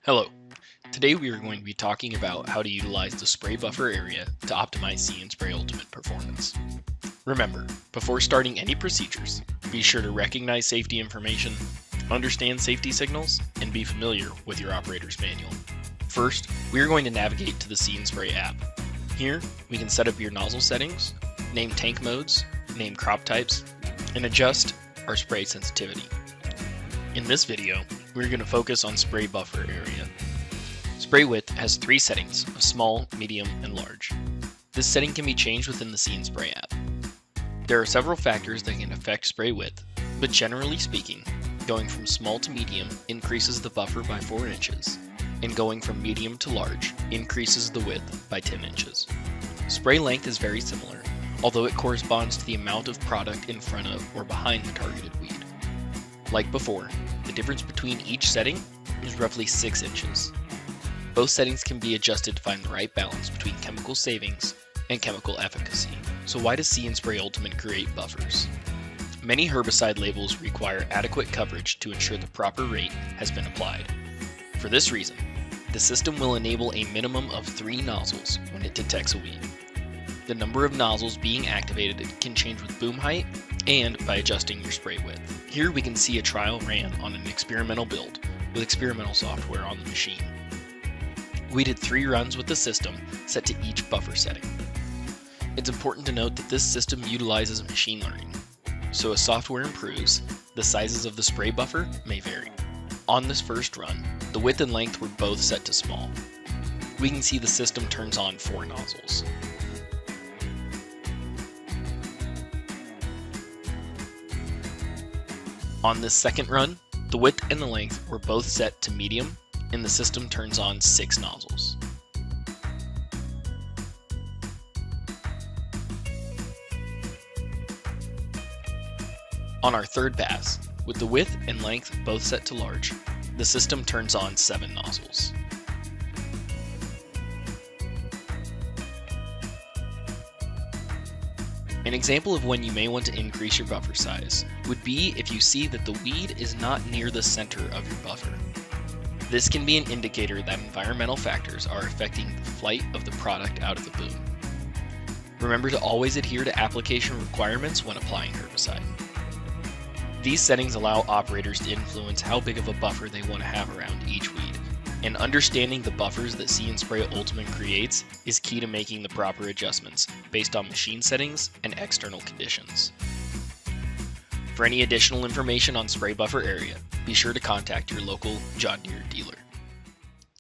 Hello. Today we are going to be talking about how to utilize the spray buffer area to optimize See & Spray Ultimate performance. Remember, before starting any procedures, be sure to recognize safety information, understand safety signals, and be familiar with your operator's manual. First, we are going to navigate to the See & Spray app. Here, we can set up your nozzle settings, name tank modes, name crop types, and adjust our spray sensitivity. In this video, we're going to focus on spray buffer area. Spray width has 3 settings of small, medium, and large. This setting can be changed within the See & Spray app. There are several factors that can affect spray width, but generally speaking, going from small to medium increases the buffer by 4 inches, and going from medium to large increases the width by 10 inches. Spray length is very similar, although it corresponds to the amount of product in front of or behind the targeted weed. Like before, the difference between each setting is roughly 6 inches. Both settings can be adjusted to find the right balance between chemical savings and chemical efficacy. So why does See & Spray Ultimate create buffers? Many herbicide labels require adequate coverage to ensure the proper rate has been applied. For this reason, the system will enable a minimum of 3 nozzles when it detects a weed. The number of nozzles being activated can change with boom height and by adjusting your spray width. Here we can see a trial ran on an experimental build with experimental software on the machine. We did 3 runs with the system set to each buffer setting. It's important to note that this system utilizes machine learning, so as software improves, the sizes of the spray buffer may vary. On this first run, the width and length were both set to small. We can see the system turns on 4 nozzles. On this second run, the width and the length were both set to medium, and the system turns on 6 nozzles. On our third pass, with the width and length both set to large, the system turns on 7 nozzles. An example of when you may want to increase your buffer size would be if you see that the weed is not near the center of your buffer. This can be an indicator that environmental factors are affecting the flight of the product out of the boom. Remember to always adhere to application requirements when applying herbicide. These settings allow operators to influence how big of a buffer they want to have around each weed, and understanding the buffers that See & Spray Ultimate creates is key to making the proper adjustments based on machine settings and external conditions. For any additional information on spray buffer area, be sure to contact your local John Deere dealer.